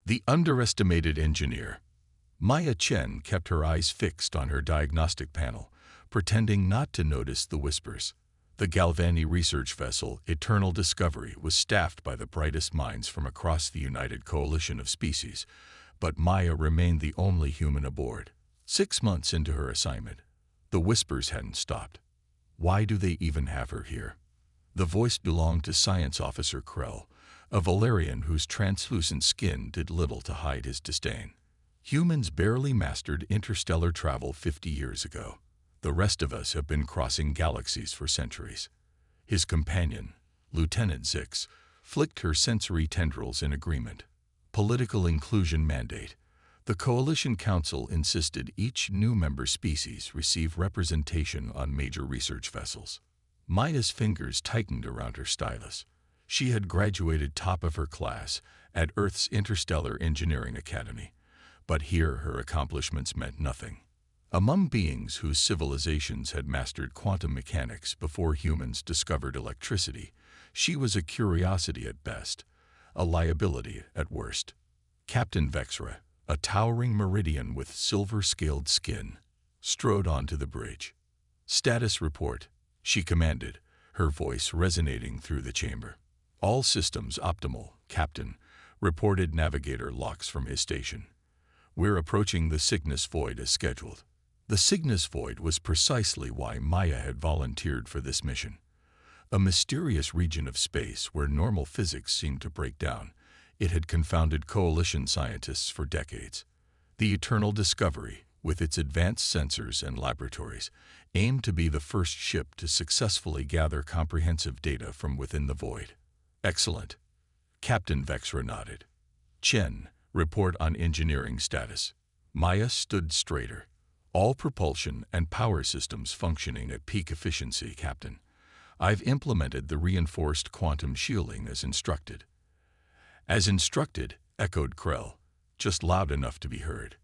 The underestimated engineer. Maya Chen kept her eyes fixed on her diagnostic panel, pretending not to notice the whispers. The Galvani research vessel, Eternal Discovery, was staffed by the brightest minds from across the United Coalition of Species, but Maya remained the only human aboard. 6 months into her assignment, the whispers hadn't stopped. Why do they even have her here? The voice belonged to Science Officer Krell, a Valerian whose translucent skin did little to hide his disdain. Humans barely mastered interstellar travel 50 years ago. The rest of us have been crossing galaxies for centuries. His companion, Lieutenant Zix, flicked her sensory tendrils in agreement. Political inclusion mandate. The Coalition Council insisted each new member species receive representation on major research vessels. Maya's fingers tightened around her stylus. She had graduated top of her class at Earth's Interstellar Engineering Academy, but here her accomplishments meant nothing. Among beings whose civilizations had mastered quantum mechanics before humans discovered electricity, she was a curiosity at best, a liability at worst. Captain Vexra, a towering meridian with silver-scaled skin, strode onto the bridge. "Status report," she commanded, her voice resonating through the chamber. "All systems optimal, Captain," reported Navigator Locks from his station. "We're approaching the Cygnus Void as scheduled." The Cygnus Void was precisely why Maya had volunteered for this mission. A mysterious region of space where normal physics seemed to break down. It had confounded Coalition scientists for decades. The Eternal Discovery, with its advanced sensors and laboratories, aimed to be the first ship to successfully gather comprehensive data from within the void. "Excellent." Captain Vexra nodded. "Chen, report on engineering status." Maya stood straighter. "All propulsion and power systems functioning at peak efficiency, Captain. I've implemented the reinforced quantum shielding as instructed." "As instructed," echoed Krell, just loud enough to be heard.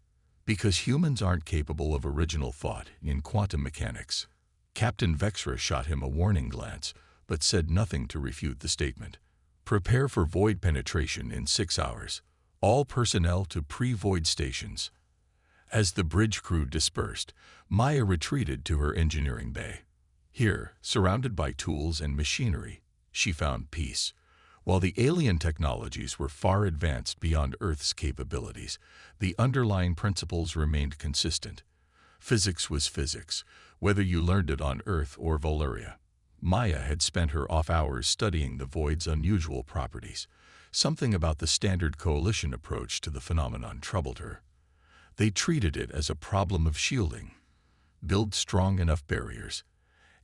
"Because humans aren't capable of original thought in quantum mechanics." Captain Vexra shot him a warning glance, but said nothing to refute the statement. "Prepare for void penetration in 6 hours. All personnel to pre-void stations." As the bridge crew dispersed, Maya retreated to her engineering bay. Here, surrounded by tools and machinery, she found peace. While the alien technologies were far advanced beyond Earth's capabilities, the underlying principles remained consistent. Physics was physics, whether you learned it on Earth or Valeria. Maya had spent her off hours studying the void's unusual properties. Something about the standard Coalition approach to the phenomenon troubled her. They treated it as a problem of shielding. Build strong enough barriers,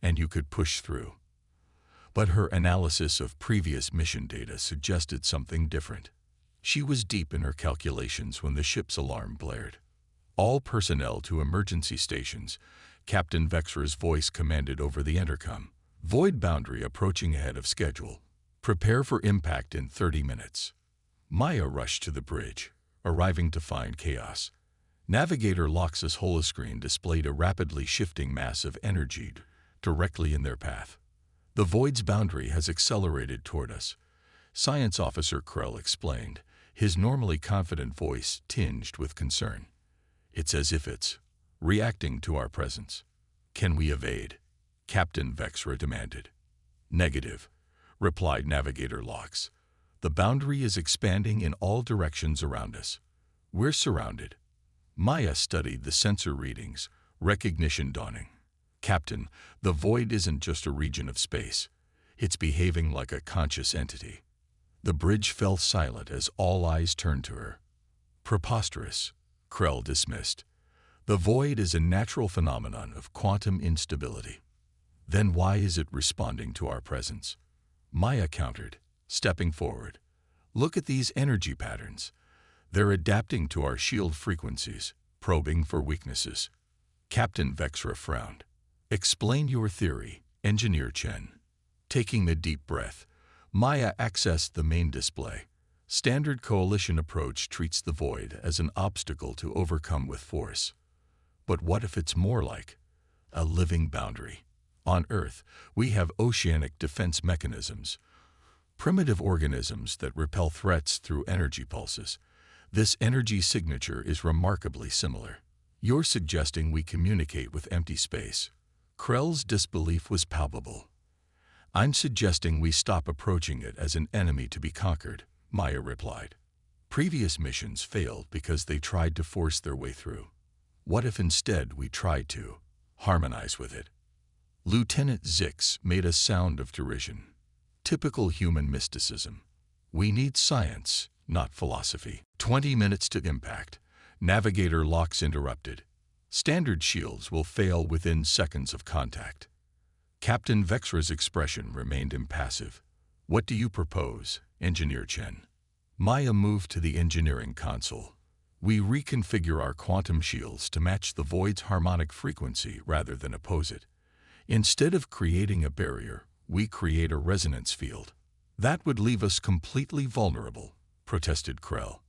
and you could push through. But her analysis of previous mission data suggested something different. She was deep in her calculations when the ship's alarm blared. "All personnel to emergency stations," Captain Vexra's voice commanded over the intercom. "Void boundary approaching ahead of schedule. Prepare for impact in 30 minutes." Maya rushed to the bridge, arriving to find chaos. Navigator Lox's holoscreen displayed a rapidly shifting mass of energy directly in their path. "The void's boundary has accelerated toward us," Science Officer Krell explained, his normally confident voice tinged with concern. "It's as if it's reacting to our presence." "Can we evade?" Captain Vexra demanded. "Negative," replied Navigator Lox. "The boundary is expanding in all directions around us. We're surrounded." Maya studied the sensor readings, recognition dawning. "Captain, the void isn't just a region of space. It's behaving like a conscious entity." The bridge fell silent as all eyes turned to her. "Preposterous," Krell dismissed. "The void is a natural phenomenon of quantum instability." "Then why is it responding to our presence?" Maya countered, stepping forward. "Look at these energy patterns. They're adapting to our shield frequencies, probing for weaknesses." Captain Vexra frowned. "Explain your theory, Engineer Chen." Taking a deep breath, Maya accessed the main display. Standard Coalition approach treats the void as an obstacle to overcome with force. But what if it's more like a living boundary? On Earth, we have oceanic defense mechanisms, primitive organisms that repel threats through energy pulses. This energy signature is remarkably similar. You're suggesting we communicate with empty space. Krell's disbelief was palpable. I'm suggesting we stop approaching it as an enemy to be conquered, Maya replied. Previous missions failed because they tried to force their way through. What if instead we tried to harmonize with it? Lieutenant Zix made a sound of derision. Typical human mysticism. We need science, not philosophy. 20 minutes to impact. Navigator locks interrupted. Standard shields will fail within seconds of contact. Captain Vexra's expression remained impassive. What do you propose, Engineer Chen? Maya moved to the engineering console. We reconfigure our quantum shields to match the void's harmonic frequency rather than oppose it. Instead of creating a barrier, we create a resonance field. That would leave us completely vulnerable, protested Krell.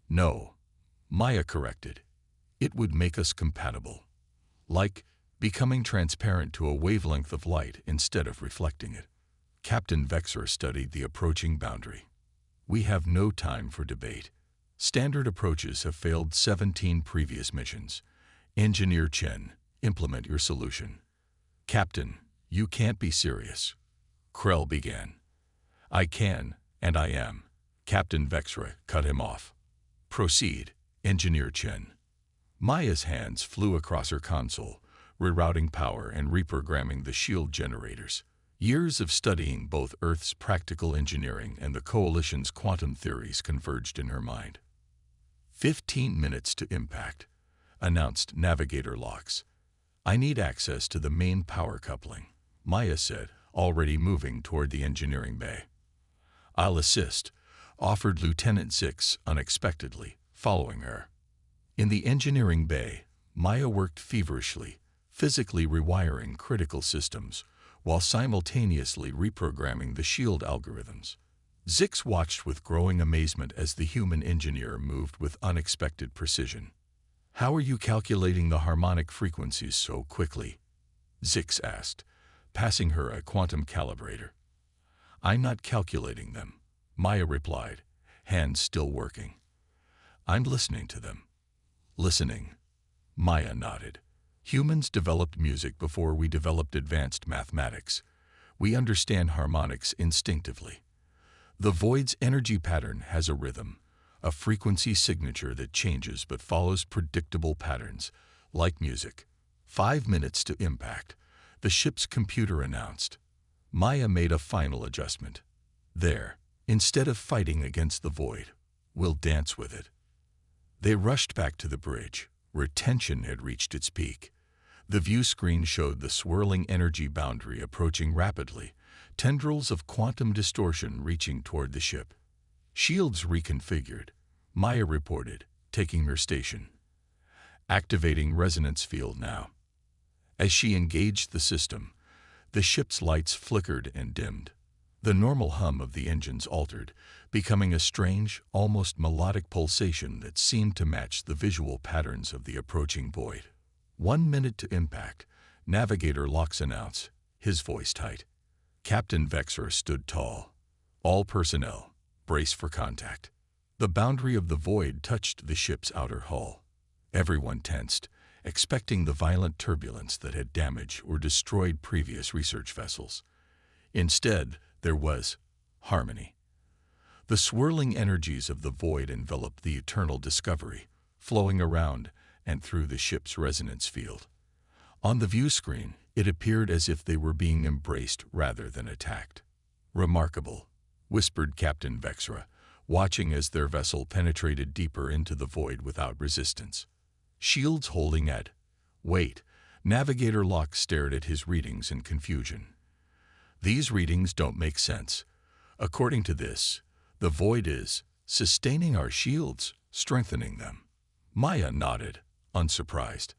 No, Maya corrected. It would make us compatible. Like becoming transparent to a wavelength of light instead of reflecting it. Captain Vexra studied the approaching boundary. We have no time for debate. Standard approaches have failed 17 previous missions. Engineer Chen, implement your solution. Captain, you can't be serious. Krell began. I can, and I am. Captain Vexra cut him off. Proceed, Engineer Chen. Maya's hands flew across her console, rerouting power and reprogramming the shield generators. Years of studying both Earth's practical engineering and the Coalition's quantum theories converged in her mind. 15 minutes to impact, announced Navigator Locks. I need access to the main power coupling, Maya said, already moving toward the engineering bay. I'll assist, offered Lieutenant Zix unexpectedly, following her. In the engineering bay, Maya worked feverishly, physically rewiring critical systems, while simultaneously reprogramming the shield algorithms. Zix watched with growing amazement as the human engineer moved with unexpected precision. How are you calculating the harmonic frequencies so quickly? Zix asked, passing her a quantum calibrator. I'm not calculating them, Maya replied, hands still working. I'm listening to them. Listening. Maya nodded. Humans developed music before we developed advanced mathematics. We understand harmonics instinctively. The void's energy pattern has a rhythm, a frequency signature that changes but follows predictable patterns, like music. 5 minutes to impact, the ship's computer announced. Maya made a final adjustment. There, instead of fighting against the void, we'll dance with it. They rushed back to the bridge, where tension had reached its peak. The view screen showed the swirling energy boundary approaching rapidly, tendrils of quantum distortion reaching toward the ship. Shields reconfigured, Maya reported, taking her station. Activating resonance field now. As she engaged the system, the ship's lights flickered and dimmed. The normal hum of the engines altered, becoming a strange, almost melodic pulsation that seemed to match the visual patterns of the approaching void. 1 minute to impact, Navigator Locks announced, his voice tight. Captain Vexra stood tall. All personnel, brace for contact. The boundary of the void touched the ship's outer hull. Everyone tensed, expecting the violent turbulence that had damaged or destroyed previous research vessels. Instead, there was harmony. The swirling energies of the void enveloped the eternal discovery, flowing around and through the ship's resonance field. On the view screen, it appeared as if they were being embraced rather than attacked. Remarkable, whispered Captain Vexra, watching as their vessel penetrated deeper into the void without resistance. Shields holding at. Wait, Navigator Locke stared at his readings in confusion. These readings don't make sense. According to this, the void is sustaining our shields, strengthening them. Maya nodded, unsurprised.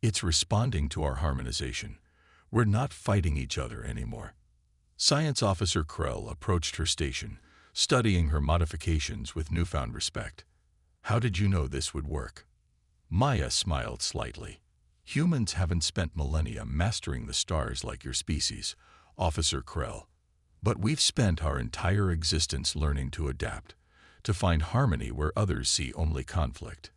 It's responding to our harmonization. We're not fighting each other anymore. Science Officer Krell approached her station, studying her modifications with newfound respect. How did you know this would work? Maya smiled slightly. Humans haven't spent millennia mastering the stars like your species, Officer Krell. But we've spent our entire existence learning to adapt, to find harmony where others see only conflict.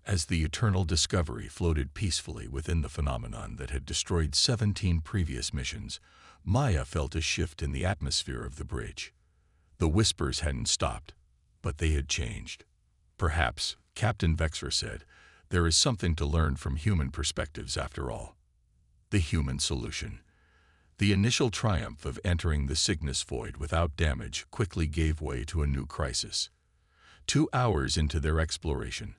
As the eternal discovery floated peacefully within the phenomenon that had destroyed 17 previous missions, Maya felt a shift in the atmosphere of the bridge. The whispers hadn't stopped, but they had changed. Perhaps, Captain Vexra said, there is something to learn from human perspectives after all. The human solution. The initial triumph of entering the Cygnus void without damage quickly gave way to a new crisis. 2 hours into their exploration,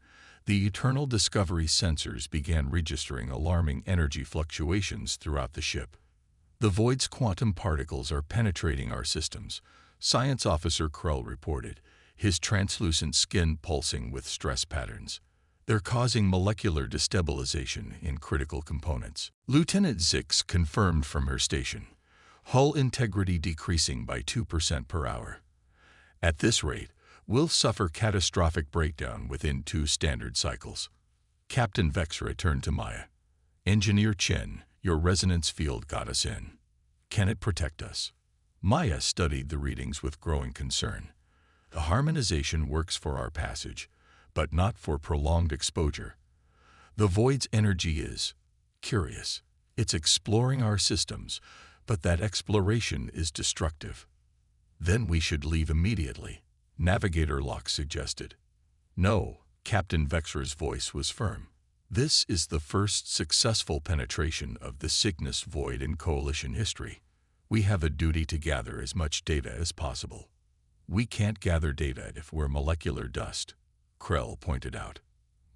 the Eternal Discovery sensors began registering alarming energy fluctuations throughout the ship. The void's quantum particles are penetrating our systems, Science Officer Krell reported, his translucent skin pulsing with stress patterns. They're causing molecular destabilization in critical components. Lieutenant Zix confirmed from her station, hull integrity decreasing by 2% per hour. At this rate, we'll suffer catastrophic breakdown within 2 standard cycles. Captain Vexra turned to Maya. Engineer Chen, your resonance field got us in. Can it protect us? Maya studied the readings with growing concern. The harmonization works for our passage, but not for prolonged exposure. The void's energy is curious. It's exploring our systems, but that exploration is destructive. Then we should leave immediately, Navigator Locke suggested. No, Captain Vexra's voice was firm. This is the first successful penetration of the Cygnus void in Coalition history. We have a duty to gather as much data as possible. We can't gather data if we're molecular dust, Krell pointed out.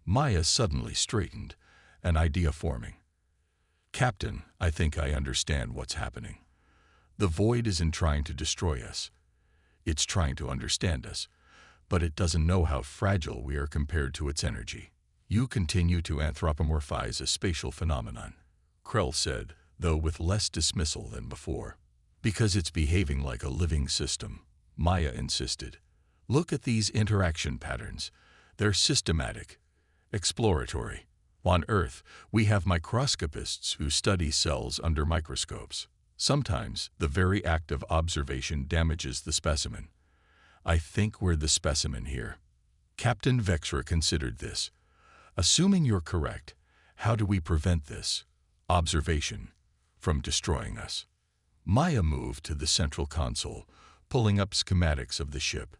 Maya suddenly straightened, an idea forming. Captain, I think I understand what's happening. The void isn't trying to destroy us. It's trying to understand us, but it doesn't know how fragile we are compared to its energy. You continue to anthropomorphize a spatial phenomenon, Krell said, though with less dismissal than before. Because it's behaving like a living system, Maya insisted. Look at these interaction patterns. They're systematic, exploratory. On Earth, we have microscopists who study cells under microscopes. Sometimes, the very act of observation damages the specimen. I think we're the specimen here. Captain Vexra considered this. Assuming you're correct, how do we prevent this observation from destroying us? Maya moved to the central console, pulling up schematics of the ship.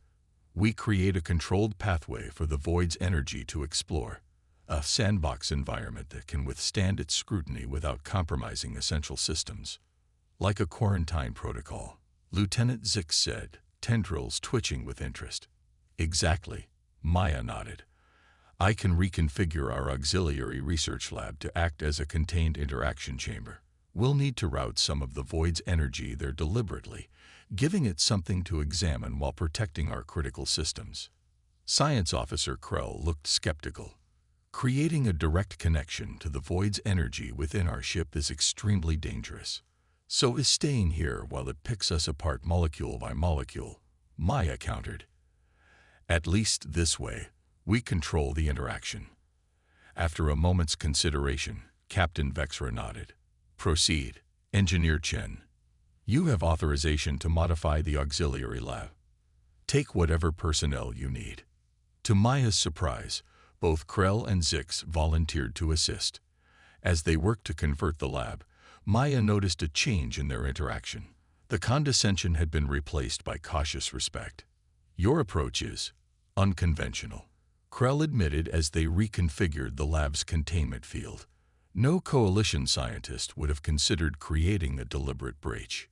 We create a controlled pathway for the void's energy to explore, a sandbox environment that can withstand its scrutiny without compromising essential systems. Like a quarantine protocol, Lieutenant Zix said, tendrils twitching with interest. Exactly, Maya nodded. I can reconfigure our auxiliary research lab to act as a contained interaction chamber. We'll need to route some of the void's energy there deliberately, giving it something to examine while protecting our critical systems. Science Officer Krell looked skeptical. Creating a direct connection to the void's energy within our ship is extremely dangerous. So is staying here while it picks us apart molecule by molecule, Maya countered. At least this way, we control the interaction. After a moment's consideration, Captain Vexra nodded. Proceed, Engineer Chen. You have authorization to modify the auxiliary lab. Take whatever personnel you need. To Maya's surprise, both Krell and Zix volunteered to assist. As they worked to convert the lab, Maya noticed a change in their interaction. The condescension had been replaced by cautious respect. Your approach is unconventional, Krell admitted as they reconfigured the lab's containment field. No coalition scientist would have considered creating a deliberate breach.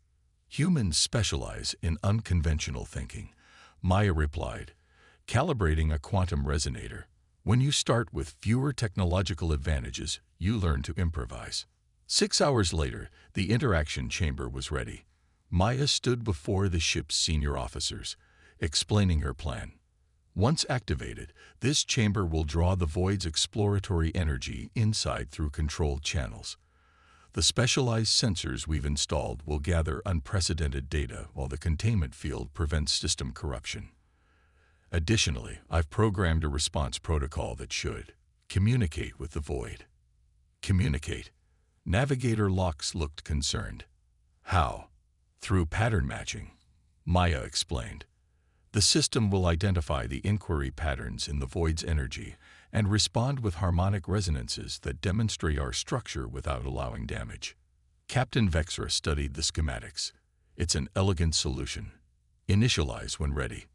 Humans specialize in unconventional thinking, Maya replied, calibrating a quantum resonator. When you start with fewer technological advantages, you learn to improvise. 6 hours later, the interaction chamber was ready. Maya stood before the ship's senior officers, explaining her plan. Once activated, this chamber will draw the void's exploratory energy inside through controlled channels. The specialized sensors we've installed will gather unprecedented data while the containment field prevents system corruption. Additionally, I've programmed a response protocol that should communicate with the void. Communicate. Navigator Locke looked concerned. How? Through pattern matching, Maya explained. The system will identify the inquiry patterns in the void's energy and respond with harmonic resonances that demonstrate our structure without allowing damage. Captain Vexra studied the schematics. It's an elegant solution. Initialize when ready.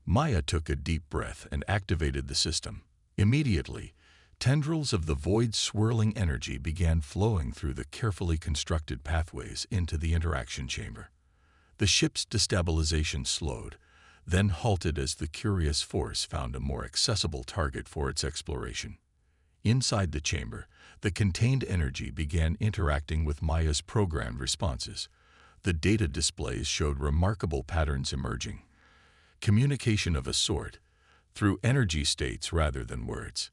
Maya took a deep breath and activated the system. Immediately, tendrils of the void's swirling energy began flowing through the carefully constructed pathways into the interaction chamber. The ship's destabilization slowed, then halted as the curious force found a more accessible target for its exploration. Inside the chamber, the contained energy began interacting with Maya's programmed responses. The data displays showed remarkable patterns emerging. Communication of a sort, through energy states rather than words.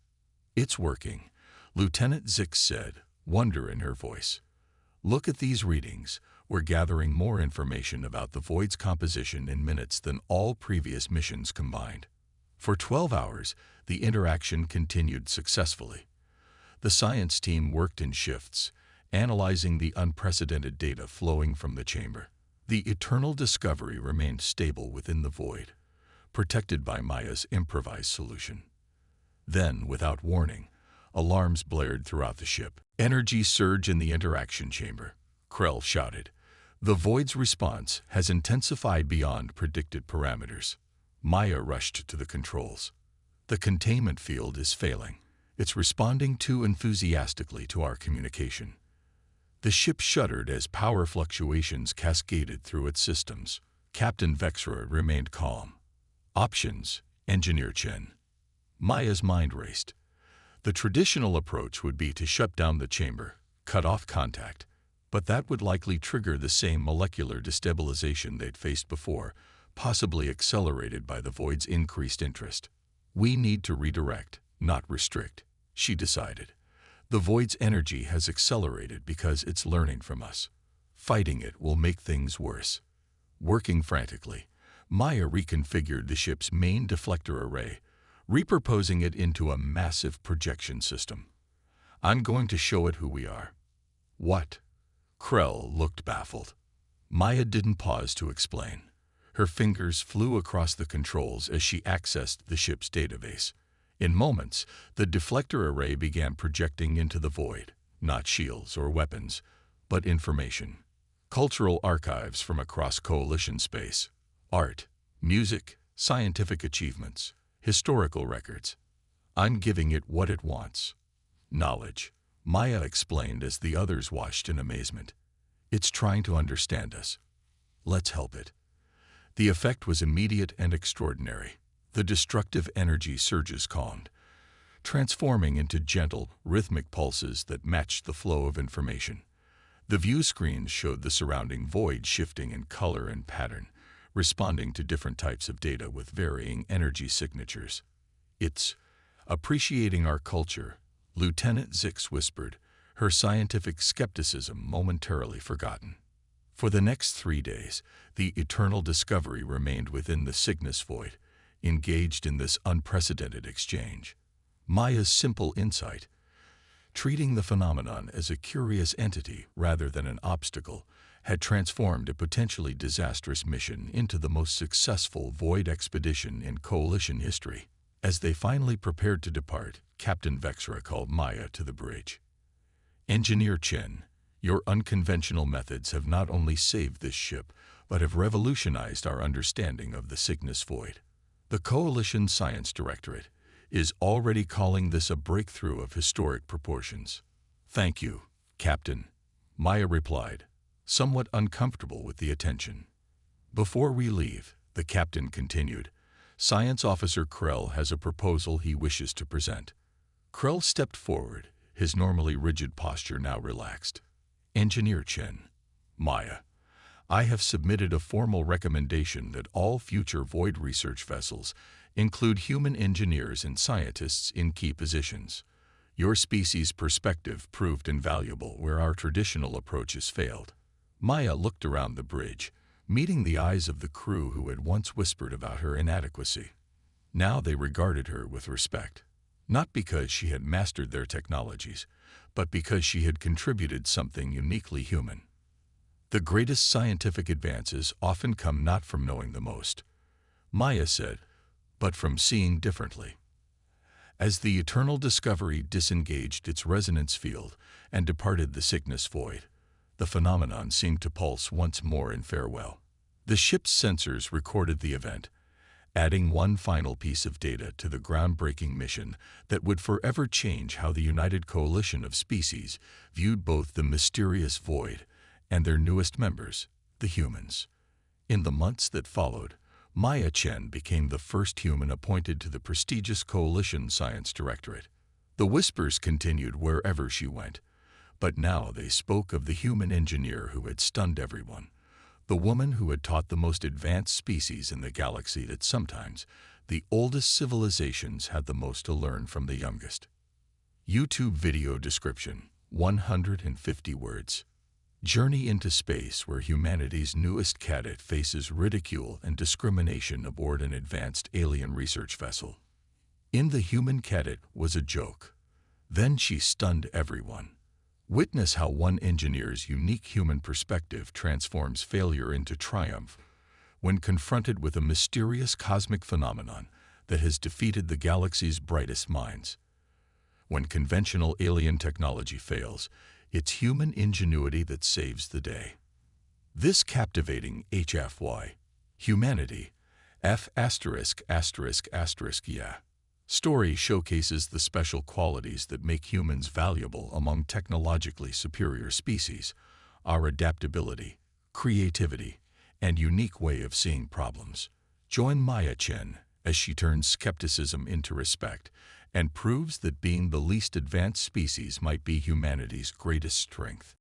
"It's working," Lieutenant Zix said, wonder in her voice. "Look at these readings. We're gathering more information about the void's composition in minutes than all previous missions combined." For 12 hours, the interaction continued successfully. The science team worked in shifts, analyzing the unprecedented data flowing from the chamber. The eternal discovery remained stable within the void, protected by Maya's improvised solution. Then, without warning, alarms blared throughout the ship. "Energy surge in the interaction chamber," Krell shouted. "The void's response has intensified beyond predicted parameters." Maya rushed to the controls. "The containment field is failing. It's responding too enthusiastically to our communication." The ship shuddered as power fluctuations cascaded through its systems. Captain Vexra remained calm. "Options, Engineer Chen." Maya's mind raced. The traditional approach would be to shut down the chamber, cut off contact, but that would likely trigger the same molecular destabilization they'd faced before, possibly accelerated by the void's increased interest. "We need to redirect, not restrict," she decided. "The void's energy has accelerated because it's learning from us. Fighting it will make things worse." Working frantically, Maya reconfigured the ship's main deflector array, repurposing it into a massive projection system. "I'm going to show it who we are." "What?" Krell looked baffled. Maya didn't pause to explain. Her fingers flew across the controls as she accessed the ship's database. In moments, the deflector array began projecting into the void, not shields or weapons, but information. Cultural archives from across Coalition space. Art, music, scientific achievements, historical records. "I'm giving it what it wants." "Knowledge," Maya explained as the others watched in amazement. "It's trying to understand us. Let's help it." The effect was immediate and extraordinary. The destructive energy surges calmed, transforming into gentle, rhythmic pulses that matched the flow of information. The view screens showed the surrounding void shifting in color and pattern, responding to different types of data with varying energy signatures. "It's appreciating our culture," Lieutenant Zix whispered, her scientific skepticism momentarily forgotten. For the next 3 days, the eternal discovery remained within the Cygnus void, engaged in this unprecedented exchange. Maya's simple insight, treating the phenomenon as a curious entity rather than an obstacle, had transformed a potentially disastrous mission into the most successful void expedition in Coalition history. As they finally prepared to depart, Captain Vexra called Maya to the bridge. "Engineer Chen, your unconventional methods have not only saved this ship, but have revolutionized our understanding of the Cygnus void. The Coalition Science Directorate is already calling this a breakthrough of historic proportions." "Thank you, Captain," Maya replied, somewhat uncomfortable with the attention. "Before we leave," the captain continued, "Science Officer Krell has a proposal he wishes to present." Krell stepped forward, his normally rigid posture now relaxed. "Engineer Chen, Maya, I have submitted a formal recommendation that all future void research vessels include human engineers and scientists in key positions. Your species' perspective proved invaluable where our traditional approaches failed." Maya looked around the bridge, meeting the eyes of the crew who had once whispered about her inadequacy. Now they regarded her with respect, not because she had mastered their technologies, but because she had contributed something uniquely human. The greatest scientific advances often come not from knowing the most, Maya said, but from seeing differently. As the eternal discovery disengaged its resonance field and departed the sickness void, the phenomenon seemed to pulse once more in farewell. The ship's sensors recorded the event, adding one final piece of data to the groundbreaking mission that would forever change how the United Coalition of Species viewed both the mysterious void and their newest members, the humans. In the months that followed, Maya Chen became the first human appointed to the prestigious Coalition Science Directorate. The whispers continued wherever she went, but now they spoke of the human engineer who had stunned everyone, the woman who had taught the most advanced species in the galaxy that sometimes the oldest civilizations had the most to learn from the youngest. YouTube video description, 150 words. Journey into space where humanity's newest cadet faces ridicule and discrimination aboard an advanced alien research vessel. In the human cadet was a joke. Then she stunned everyone. Witness how one engineer's unique human perspective transforms failure into triumph when confronted with a mysterious cosmic phenomenon that has defeated the galaxy's brightest minds. When conventional alien technology fails, it's human ingenuity that saves the day. This captivating HFY, humanity, F******, story showcases the special qualities that make humans valuable among technologically superior species, our adaptability, creativity, and unique way of seeing problems. Join Maya Chen as she turns skepticism into respect and proves that being the least advanced species might be humanity's greatest strength.